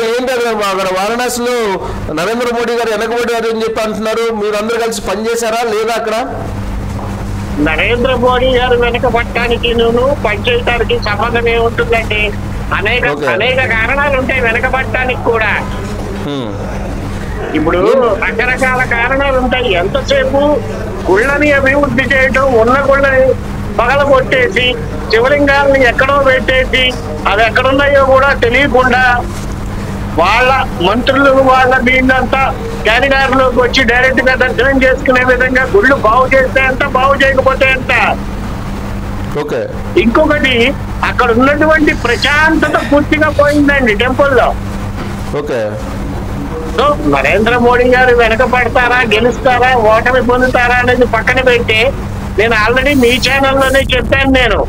ఏంటి అక్కడ వారణాసిలో నరేంద్ర మోడీ గారు వెనకబడ్డారు అని చెప్పి అంటున్నారు, మీరు అందరూ కలిసి పనిచేశారా లేదా అక్కడ? నరేంద్ర మోడీ గారు వెనకబట్టడానికి పనిచేయడానికి సంబంధం ఏముంటుందండి? అనేక కారణాలు ఉంటాయి వెనకబట్టడానికి కూడా. ఇప్పుడు రకరకాల కారణాలు ఉంటాయి. ఎంతసేపు గుళ్ళని అభివృద్ధి చేయటం, ఉన్న గుళ్ళని పగల కొట్టేసి శివలింగాలని ఎక్కడో పెట్టేసి అవి ఎక్కడున్నాయో కూడా తెలియకుండా వాళ్ళ మంత్రులు వాళ్ళ దీన్నంతా క్యారిడార్లోకి వచ్చి డైరెక్ట్ గా దర్శనం చేసుకునే విధంగా గుళ్ళు బాగు చేస్తే ఎంత, బాగు చేయకపోతే ఎంత. ఇంకొకటి, అక్కడ ఉన్నటువంటి ప్రశాంతత పూర్తిగా పోయిందండి టెంపుల్లో. సో నరేంద్ర మోడీ గారు వెనకబడతారా, గెలుస్తారా, ఓటమి పొందుతారా అనేది పక్కన పెట్టి, నేను ఆల్రెడీ మీ ఛానల్లోనే చెప్పాను, నేను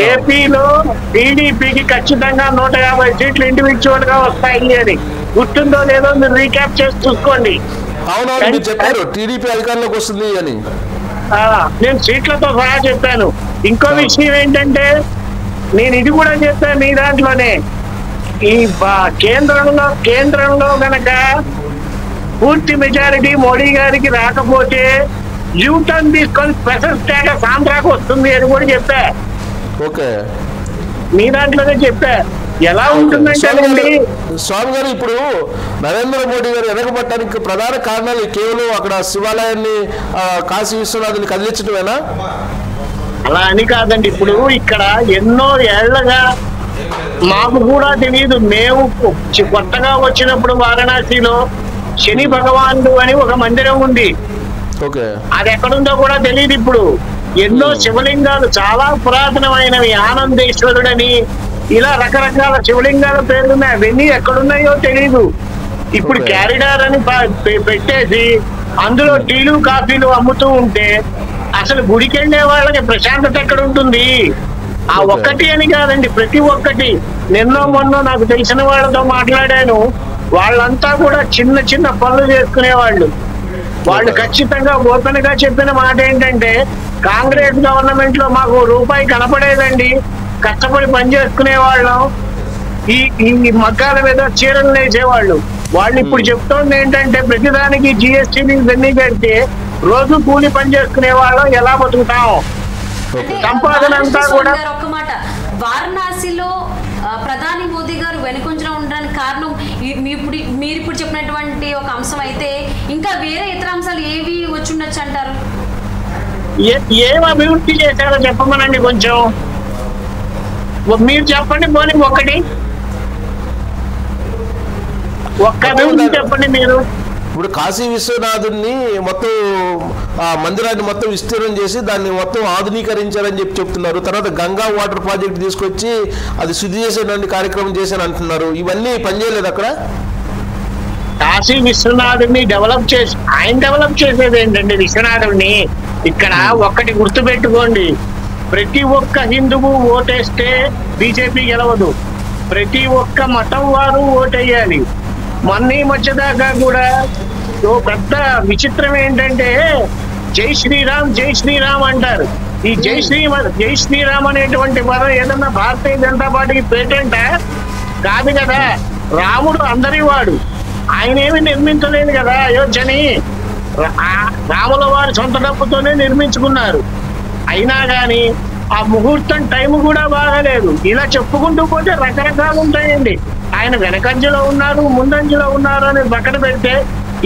ఏపీలో టీడీపీకి ఖచ్చితంగా 150 సీట్లు ఇండివిజువల్ గా వస్తాయి అని. గుర్తుందో లేదో మీరు రీక్యాప్ చేసి చూసుకోండి. అవునవును చెప్పారు, టీడీపీ అధికారంలోకి వస్తుంది అని. నేను సీట్లతో సహా చెప్పాను. ఇంకో విషయం ఏంటంటే, నేను ఇది కూడా చెప్పాను మీ దాంట్లోనే, ఈ కేంద్రంలో గనక పూర్తి మెజారిటీ మోడీ గారికి రాకపోతే యూటర్న్ తీసుకొని స్పెషల్ స్టేటస్ ఆంధ్రాకు వస్తుంది అని కూడా చెప్పా. మీ దాంట్లోనే చెప్పా. ఎలా ఉంటుందంటే స్వామి గారు, ఇప్పుడు నరేంద్ర మోడీ గారు వెనకబట్టడానికి ప్రధాన కారణాలు కేవలం అక్కడ శివాలయాన్ని, కాశీ విశ్వనాథుని కదిలించడమేనా? అలా అని కాదండి. ఇప్పుడు ఇక్కడ ఎన్నో ఏళ్లగా మాకు కూడా తెలియదు. మేము కొత్తగా వచ్చినప్పుడు వారణాసిలో శని భగవానుడు అని ఒక మందిరం ఉంది. అది ఎక్కడుందో కూడా తెలియదు. ఇప్పుడు ఎన్నో శివలింగాలు చాలా పురాతనమైనవి, ఆనందేశ్వరుడని ఇలా రకరకాల శివలింగాల పేర్లున్నాయి. అవన్నీ ఎక్కడున్నాయో తెలియదు. ఇప్పుడు క్యారిడార్ అని పెట్టేసి అందులో టీలు కాఫీలు అమ్ముతూ ఉంటే అసలు గుడికి వెళ్ళే వాళ్ళకి ప్రశాంతత ఎక్కడ ఉంటుంది? ఆ ఒక్కటి అని కాదండి, ప్రతి ఒక్కటి. నిన్నో మొన్నో నాకు తెలిసిన వాళ్ళతో మాట్లాడాను. వాళ్ళంతా కూడా చిన్న చిన్న పనులు చేసుకునేవాళ్ళు. వాళ్ళు ఖచ్చితంగా ఓపెన్ గా చెప్పిన మాట ఏంటంటే, కాంగ్రెస్ గవర్నమెంట్ లో మాకు రూపాయి కనపడేదండి, కష్టపడి పని చేసుకునే వాళ్ళం, ఈ మగ్గాల మీద చీరలు వేసేవాళ్ళు. వాళ్ళు ఇప్పుడు చెప్తోంది ఏంటంటే, ప్రతిదానికి జిఎస్టీని ఇవన్నీ కడితే రోజు కూలి పని చేసుకునే వాళ్ళం ఎలా బతుకుతాం? సంపాదన అంతా కూడా. వారణాసిలో ప్రధాని మోదీ గారు వెనుకొంజలో ఉండడానికి కారణం మీరు ఇప్పుడు చెప్పినటువంటి ఒక అంశం అయితే, ఇంకా వేరే ఇతర అంశాలు ఏవి వచ్చి ఉండొచ్చు అంటారు? ఏం అభివృద్ధి చేశారో చెప్పమనండి కొంచెం. మీరు చెప్పండి పోనీ ఒక్క అభివృద్ధి చెప్పండి మీరు. ఇప్పుడు కాశీ విశ్వనాథుని మొత్తం మందిరాన్ని మొత్తం విస్తీర్ణం చేసి దాన్ని మొత్తం ఆధునీకరించారని చెప్తున్నారు. తర్వాత గంగా వాటర్ ప్రాజెక్ట్ తీసుకొచ్చి అది శుద్ధి చేసేటువంటి కార్యక్రమం చేశాను అంటున్నారు. ఇవన్నీ పనిచేయలేదు అక్కడ. కాశీ విశ్వనాథుని డెవలప్ చేసి, ఆయన డెవలప్ చేసేది ఏంటండి విశ్వనాథుడిని? ఇక్కడ ఒక్కటి గుర్తు పెట్టుకోండి, ప్రతి ఒక్క హిందువు ఓటేస్తే బీజేపీ గెలవదు. ప్రతి ఒక్క మతం వారు ఓటేయాలి. మొన్న మధ్య దాకా కూడా పెద్ద విచిత్రం ఏంటంటే, జై శ్రీరామ్ జై శ్రీరామ్ అంటారు. ఈ జై శ్రీరామ్ అనేటువంటి పదం ఏదన్నా భారతీయ జనతా పార్టీకి పేటెంటా? కాదు కదా. రాముడు అందరి వాడు, ఆయన ఏమి నిర్మించలేదు కదా అయోధ్యని. రాముల వారి సొంత డబ్బుతోనే నిర్మించుకున్నారు. అయినా కానీ ఆ ముహూర్తం టైం కూడా బాగాలేదు. ఇలా చెప్పుకుంటూ పోతే రకరకాలు ఉంటాయండి. ఆయన వెనకంజలో ఉన్నారు, ముందంజలో ఉన్నారు అని పక్కన పెడితే,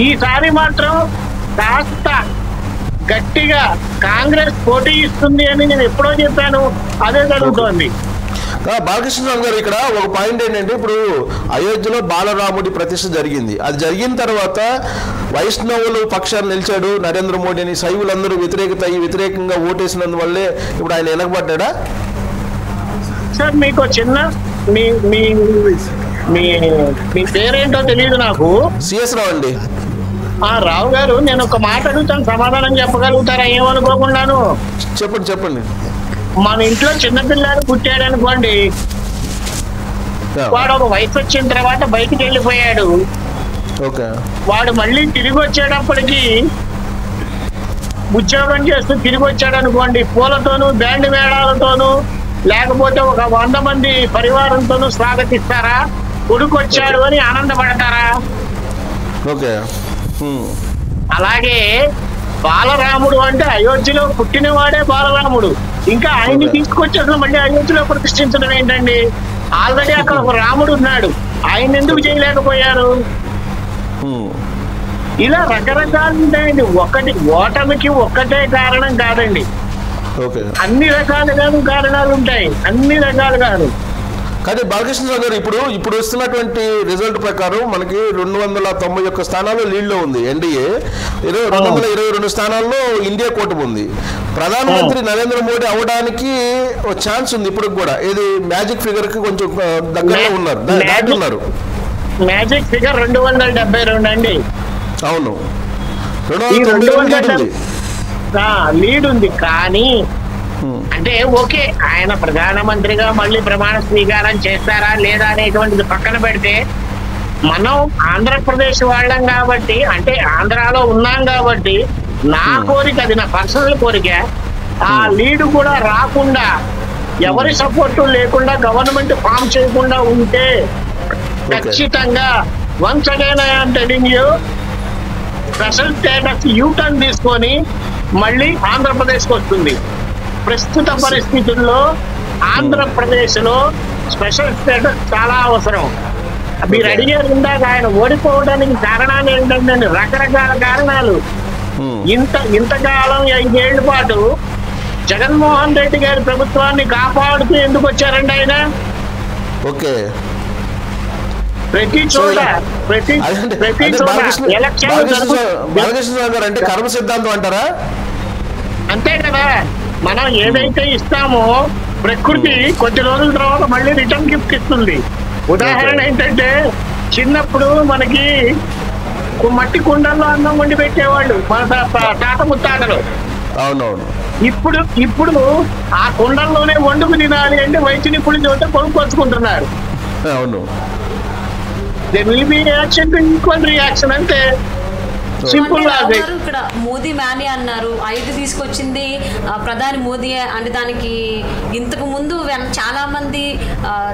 ఈసారి మాత్రం కాస్త గట్టిగా కాంగ్రెస్ పోటీ ఇస్తుంది అని నేను ఎప్పుడో చెప్పాను, అదే జరుగుతోంది. బాలకృష్ణ గారు, ఇక్కడ ఒక పాయింట్ ఏంటంటే, ఇప్పుడు అయోధ్యలో బాలరాముడి ప్రతిష్ఠ జరిగింది. అది జరిగిన తర్వాత వైష్ణవులు పక్షాన్ని నిలిచాడు నరేంద్ర మోడీ అని. శైవులందరూ వ్యతిరేకంగా ఓటేసినందువల్లే ఇప్పుడు ఆయన వెనకబడ్డా? సార్ మీకు చిన్న మీ పేరేంటో తెలియదు నాకు. సిఎస్ రావు అండి. రావు గారు, నేను ఒక మాట అడుగుతాను, సమాధానం చెప్పగలుగుతారా? ఏమనుకోకుండాను. చెప్పండి. మన ఇంట్లో చిన్నపిల్లాడు పుట్టాడు అనుకోండి, వాడు ఒక వయసు వచ్చిన తర్వాత బయటికి వెళ్ళిపోయాడు. వాడు మళ్ళీ తిరిగి వచ్చేటప్పటికి ఉద్యోగం చేస్తూ తిరిగి వచ్చాడు అనుకోండి, పూలతోనూ బ్యాండ్ మేళాలతోనూ లేకపోతే ఒక 100 మంది పరివారంతోనూ స్వాగతిస్తారా? కొడుకు వచ్చాడు అని ఆనందపడతారా? ఓకే. అలాగే బాలరాముడు అంటే అయోధ్యలో పుట్టినవాడే బాలరాముడు, ఇంకా ఆయన్ని తీసుకొచ్చి అసలు మళ్ళీ అయోధ్యలో ప్రతిష్ఠించడం ఏంటండి? ఆల్రెడీ అక్కడ ఒక రాముడు ఉన్నాడు, ఆయన ఎందుకు చేయలేకపోయారు? ఇలా రకరకాలు ఉంటాయండి. ఒకటి ఓటమికి ఒక్కటే కారణం కాదండి, అన్ని రకాలుగాను కారణాలు ఉంటాయి, అన్ని రకాలుగాను. కానీ బాలకృష్ణరావు గారు ఇప్పుడు వస్తున్నటువంటి రిజల్ట్ ప్రకారం మనకి 291 స్థానాలు లీడ్లో ఉంది ఎన్డీఏ, 222 స్థానాల్లో ఇండియా కూటమి ఉంది. ప్రధానమంత్రి నరేంద్ర మోడీ అవడానికి ఒక ఛాన్స్ ఉంది ఇప్పుడు కూడా. ఇది మ్యాజిక్ ఫిగర్ కి కొంచెం దగ్గరలో ఉన్నారు. మ్యాజిక్ ఫిగర్ 272 అండి. అవును, లీడ్ ఉంది. కానీ అంటే ఓకే, ఆయన ప్రధానమంత్రిగా మళ్ళీ ప్రమాణ స్వీకారం చేస్తారా లేదా అనేటువంటిది పక్కన పెడితే, మనం ఆంధ్రప్రదేశ్ వాళ్ళం కాబట్టి, అంటే ఆంధ్రాలో ఉన్నాం కాబట్టి, నా కోరిక, అది నా పర్సనల్ కోరిక, ఆ లీడ్ కూడా రాకుండా, ఎవరి సపోర్టు లేకుండా గవర్నమెంట్ ఫామ్ చేయకుండా ఉంటే ఖచ్చితంగా once again I'm telling you, special status U turn తీసుకొని మళ్ళీ ఆంధ్రప్రదేశ్కి వస్తుంది. ప్రస్తుత పరిస్థితుల్లో ఆంధ్రప్రదేశ్ లో స్పెషల్ స్టేటస్ చాలా అవసరం. మీరు అడిగారు ఇందాక ఆయన ఓడిపోవడానికి కారణాలు ఏంటంటే రకరకాల కారణాలు. ఇంతకాలం 5 ఏళ్ల పాటు జగన్మోహన్ రెడ్డి గారి ప్రభుత్వాన్ని కాపాడుతూ ఎందుకు వచ్చారండి ఆయన? ఓకే, ప్రతి చోట బాలకృష్ణరావు గారు అంటే కర్మ సిద్ధాంతం అంటారా? అంతే కదా, మనం ఏదైతే ఇస్తామో ప్రకృతి కొద్ది రోజుల తర్వాత మళ్ళీ రిటర్న్ గిఫ్ట్ ఇస్తుంది. ఉదాహరణ ఏంటంటే, చిన్నప్పుడు మనకి మట్టి కుండల్లో అన్నం వండి పెట్టేవాళ్ళు మన తాత ముత్తాతలు. అవునవును. ఇప్పుడు ఆ కుండల్లోనే వండుకు తినాలి అంటే వైద్య నిపుణులు చోట కొనుక్కొచ్చుకుంటున్నారు. అవును. There will be reaction to equal reaction అంతే. ఇక్కడ మోదీ మ్యానే అన్నారు, 5 తీసుకొచ్చింది ప్రధాని మోదీ అంటే దానికి ఇంతకు ముందు చాలా మంది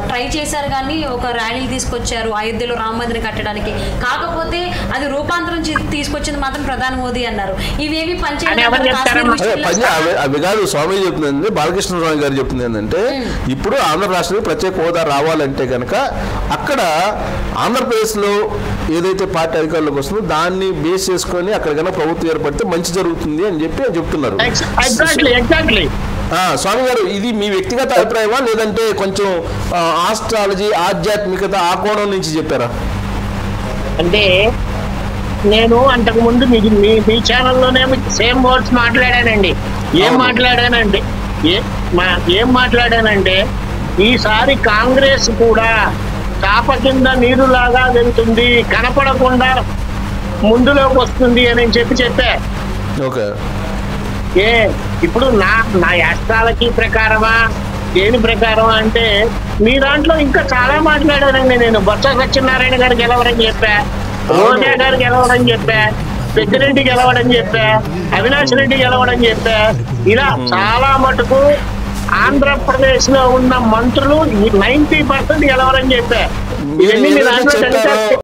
ట్రై చేశారు కానీ ఒక ర్యాలీలు తీసుకొచ్చారు అయోధ్యలో రామ మందిరం కట్టడానికి. కాకపోతే అది రూపాంతరం తీసుకొచ్చింది మాత్రం ప్రధాని మోదీ అన్నారు. ఇవేవి అవి కాదు స్వామి చెప్తుంది, బాలకృష్ణస్వామి గారు చెప్తుంది ఏంటంటే, ఇప్పుడు ఆంధ్ర రాష్ట్రానికి ప్రత్యేక హోదా రావాలంటే కనుక అక్కడ ఆంధ్రప్రదేశ్ లో ఏదైతే పార్టీ అధికారులకు వస్తుందో దాన్ని బేస్ చేసుకొని అక్కడ కన్నా ప్రభుత్వం ఏర్పడితే మంచి జరుగుతుంది అని చెప్తున్నారు. స్వామి గారు, ఇది మీ వ్యక్తిగత అభిప్రాయమా లేదంటే కొంచెం ఆస్ట్రాలజీ ఆధ్యాత్మికత ఆ కోణం నుంచి చెప్పారా? అంటే నేను అంతకు ముందు మీ ఛానల్లోనే సేమ్ వర్డ్స్ మాట్లాడానండి. ఏం మాట్లాడానంటే ఈసారి కాంగ్రెస్ కూడా చాప కింద నీరులాగా వెళ్తుంది, కనపడకుండా ముందులోకి వస్తుంది అని చెప్పా. ఇప్పుడు నా యాస్ట్రాలజీ ప్రకారమా దేని ప్రకారం అంటే, మీ దాంట్లో ఇంకా చాలా మాట్లాడానండి నేను. బొత్స సత్యనారాయణ గారికి గెలవరని చెప్పా, రోజా గారికి గెలవడని చెప్పా, పెద్దిరెడ్డి గెలవడని చెప్పా, అవినాష్ రెడ్డి గెలవడని చెప్పా. ఇలా చాలా మటుకు ఆంధ్రప్రదేశ్ లో ఉన్న మంత్రులు 90% గెలవరని చెప్పా. ఇవన్నీ మీ దాంట్లో